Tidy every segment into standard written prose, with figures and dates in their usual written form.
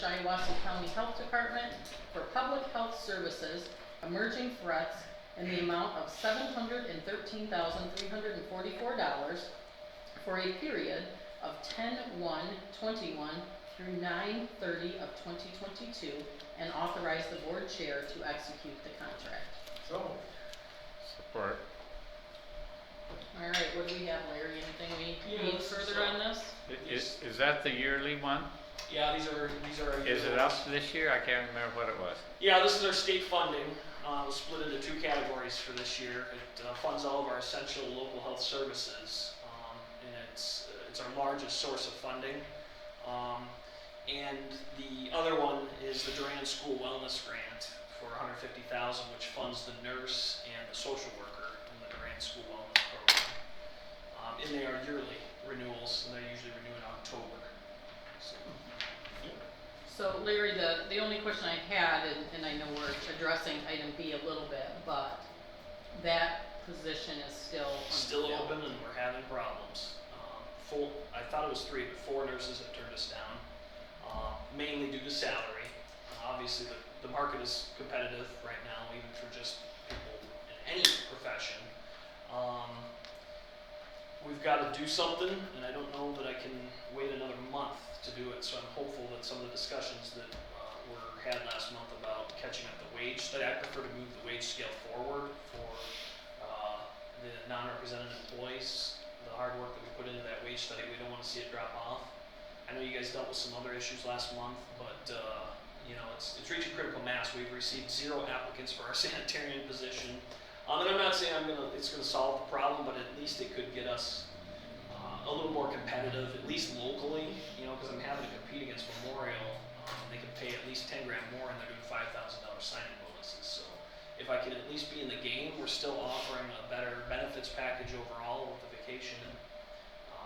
Shiawassee County Health Department for public health services, emerging threats, in the amount of $713,344 for a period of 10/1/21 through 9/30 of 2022, and authorize the board chair to execute the contract. So. Support. All right, what do we have, Larry? Anything we need further on this? Is that the yearly one? Yeah, these are. Is it up this year? I can't remember what it was. Yeah, this is our state funding. We'll split into two categories for this year. It funds all of our essential local health services, and it's our largest source of funding. And the other one is the Durand School Wellness Grant for $150,000, which funds the nurse and the social worker in the Durand School Wellness Program. And they are yearly renewals, and they usually renew in October. So Larry, the only question I had, and I know we're addressing item B a little bit, but that position is still open, and we're having problems. I thought it was 3, but 4 nurses have turned us down, mainly due to salary. Obviously, the market is competitive right now, even for just people in any profession. We've got to do something, and I don't know that I can wait another month to do it, so I'm hopeful that some of the discussions that were had last month about catching up the wage study, I prefer to move the wage scale forward for the non-represented employees. The hard work that we put into that wage study, we don't want to see it drop off. I know you guys dealt with some other issues last month, but it's reaching critical mass. We've received 0 applicants for our sanitarian position. And I'm not saying it's going to solve the problem, but at least it could get us a little more competitive, at least locally, because I'm having to compete against Memorial. They can pay at least 10 grand more, and they're doing $5,000 signing bonuses. So if I can at least be in the game, we're still offering a better benefits package overall with the vacation and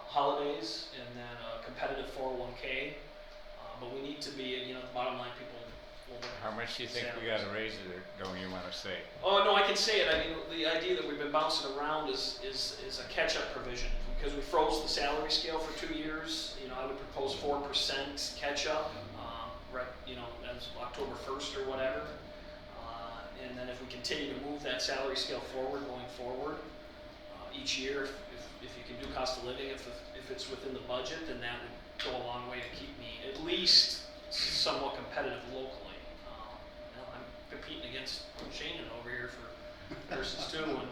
holidays, and then a competitive 401k. But we need to be, the bottom line, people. How much do you think we got to raise it, or don't you want to say? Oh no, I can say it. I mean, the idea that we've been bouncing around is a catch-up provision, because we froze the salary scale for 2 years. I would propose 4% catch-up, right? As October 1st or whatever. And then if we continue to move that salary scale forward, going forward, each year, if you can do cost of living, if it's within the budget, then that would go a long way to keep me at least somewhat competitive locally. I'm competing against Shannon over here for nurses too, and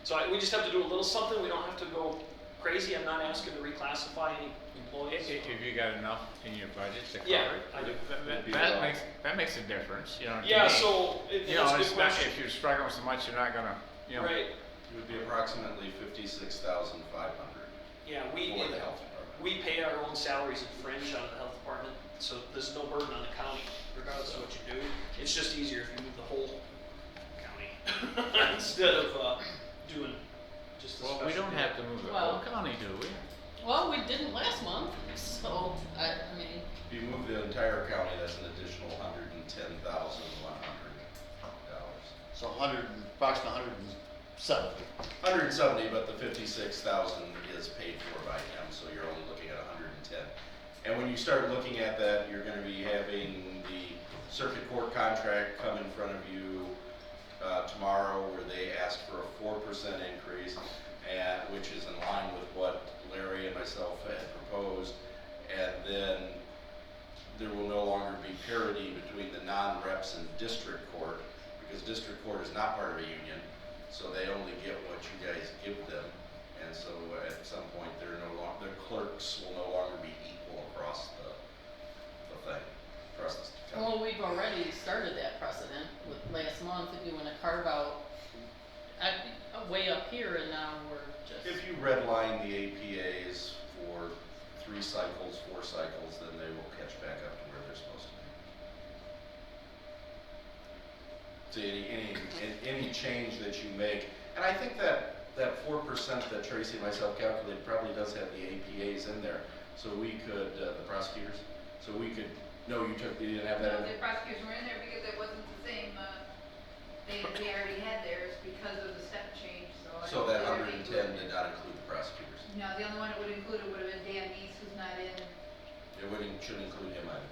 so we just have to do a little something. We don't have to go crazy. I'm not asking to reclassify any employees. If you got enough in your budget to cover Yeah, it, I do. that makes a difference. Yeah, to me. so it's not, if you're struggling so much, you're not gonna, Right. It would be approximately $56,500 Yeah, for the health department. we pay our own salaries and fringe out of the health department, so there's no burden on the county, regardless of what you do. It's just easier if you move the whole county instead of doing just a well, special we don't deal. have to move the whole county, do we? Well, we didn't last month, so I mean. If you move the entire county, that's an additional $110,100. So approximately 170. 170, but the 56,000 is paid for by him, so you're only looking at 110. And when you start looking at that, you're going to be having the circuit court contract come in front of you tomorrow, where they ask for a 4% increase, and which is in line with what Larry and myself had proposed. And then there will no longer be parity between the non-reps and district court, because district court is not part of a union, so they only get what you guys give them. And so at some point, their clerks will no longer be equal across the thing, across the county. Well, we've already started that precedent with last month doing a carve out way up here, and now we're just. If you redline the APAs for 3 cycles, 4 cycles, then they will catch back up to where they're supposed to be. So any change that you make, and I think that 4% that Tracy and myself calculated probably does have the APAs in there. So we could, the prosecutors, so we could, no, you didn't have that in No, there? the prosecutors were in there because it wasn't the same, we already had theirs because of the step change, so. So that 110 did not include the prosecutors. No, the only one it would include, it would have been Dan Neese, who's not in. It shouldn't include him either.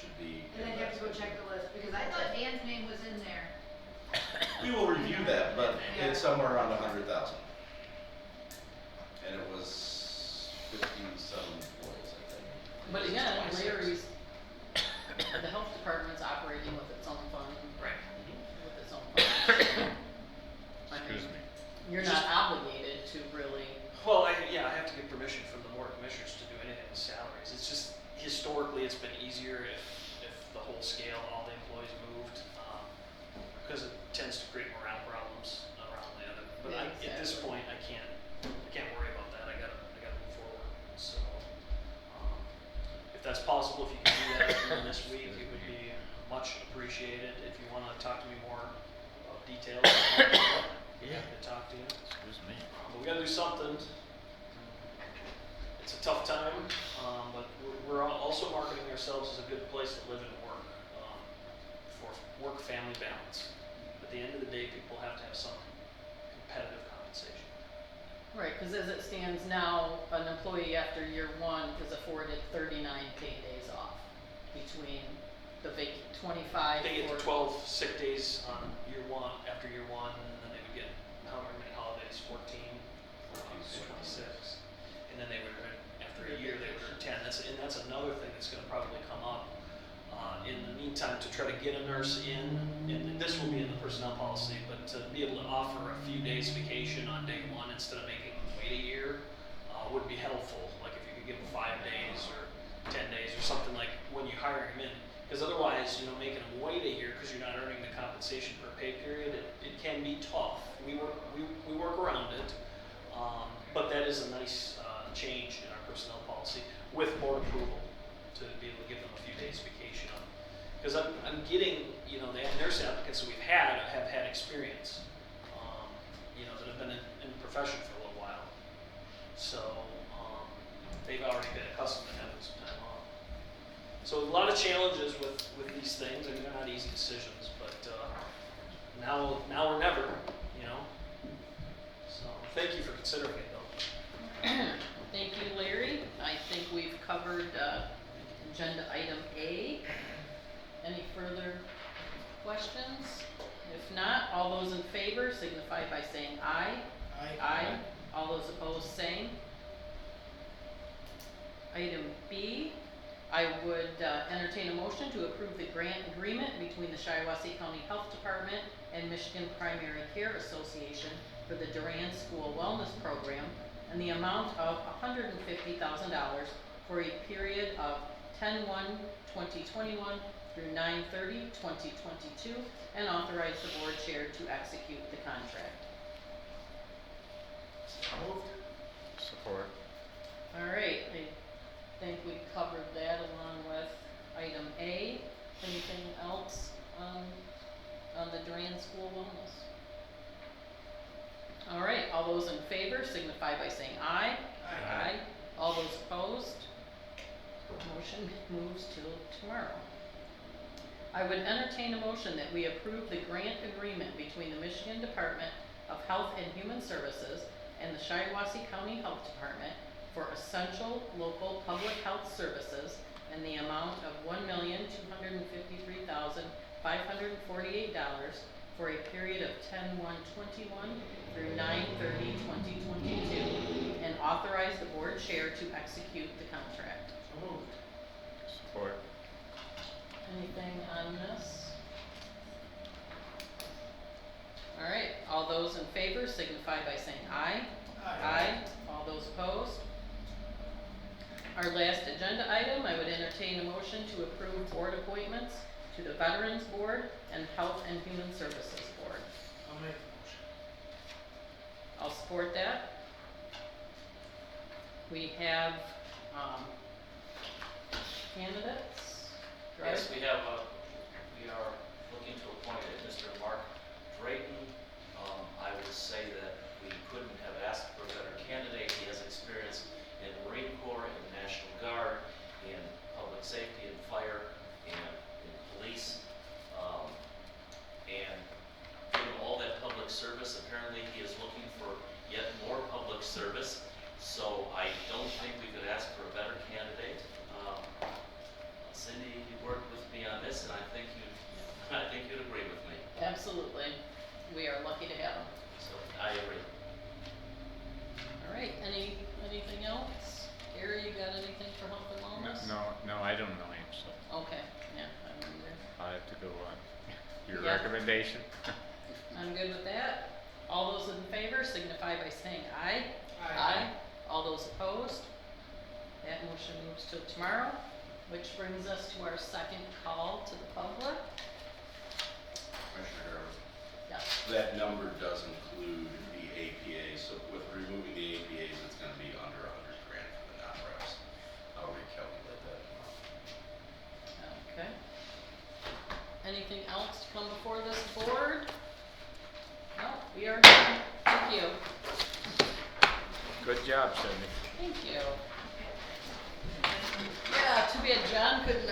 should be. And then you have to go check the list, because I thought Dan's name was in there. We will review that, but it's somewhere around 100,000. And it was 50-some employees, I think. But again, 26. Larry's, the health department's operating with its own fund, Right. with its own fund. I mean, Excuse me. you're not obligated to really, Well, I have to get permission from the board of commissioners to do anything with salaries. It's just, historically, it's been easier if the whole scale, all the employees moved, because it tends to create morale problems around the other. But Yeah, at this exactly. point, I can't worry about that. I gotta move forward. So, if that's possible, if you can do that during this week, it would be much appreciated. If you wanna talk to me more about details, Yeah. to talk to you. Excuse me. But we gotta do something. It's a tough time, but we're also marketing ourselves as a good place to live and work, for work-family balance. At the end of the day, people have to have some competitive compensation. right, cause as it stands now, an employee after year one is afforded 39 paid days off between the 25 They get for. 12 sick days on year one, after year one, and then they would get however many holidays, 14, 26. And then they would earn, after a year, they would earn 10. That's another thing that's gonna probably come up. In the meantime, to try to get a nurse in, and this will be in the personnel policy, but to be able to offer a few days vacation on day one instead of making them wait a year, would be helpful. Like if you could give them 5 days or 10 days or something, like when you hire them in. Because otherwise, making them wait a year because you're not earning the compensation per pay period, it can be tough. We work around it, but that is a nice change in our personnel policy with board approval to be able to give them a few days vacation on. Because I'm getting, the nurse applicants that we've had have had experience, that have been in the profession for a little while. So they've already been accustomed to having some time off. So a lot of challenges with these things. I mean, they're not easy decisions, but now or never, So thank you for considering it, though. Thank you, Larry. I think we've covered, agenda item A. Any further questions? If not, all those in favor signify by saying aye. Aye. All those opposed, same. Item B, I would entertain a motion to approve the grant agreement between the Shiawassee County Health Department and Michigan Primary Care Association for the Durand School Wellness Program and the amount of $150,000 for a period of 10/1/2021 through 9/30/2022, and authorize the board chair to execute the contract. Support. All right, I think we covered that along with item A. Anything else on the Durand School Wellness? All right, all those in favor signify by saying aye. Aye. All those opposed? Motion moves till tomorrow. I would entertain a motion that we approve the grant agreement between the Michigan Department of Health and Human Services and the Shiawassee County Health Department for essential local public health services in the amount of $1,253,548 for a period of 10/1/21 through 9/30/2022, and authorize the board chair to execute the contract. Support. Anything on this? All right, all those in favor signify by saying aye. Aye. All those opposed? Our last agenda item, I would entertain a motion to approve board appointments to the Veterans Board and Health and Human Services Board. I'll make the motion. I'll support that. We have, candidates. Yes, we have, we are looking to appoint Mr. Mark Drayton. I would say that we couldn't have asked for a better candidate. He has experience in the Marine Corps, in the National Guard, in public safety and fire, and in police. And given all that public service, apparently he is looking for yet more public service. So I don't think we could ask for a better candidate. Cindy, you worked with we are lucky to have them. So I agree. All right, anything else? Gary, you got anything for health and wellness? No, I don't know him, so Okay, yeah, I don't either. I'll have to go on your Yeah. recommendation. I'm good with that. All those in favor signify by saying aye. Aye. All those opposed? That motion moves to tomorrow, which brings us to our second call to the public. Commissioner Garber, Yes. that number does include the APA, so with removing the APAs, it's gonna be under $100,000 for the non-reps. I'll recalculate that amount. Okay. Anything else to come before this board? No, we are done. Thank you. Good job, Cindy. Thank you. Yeah, too bad John couldn't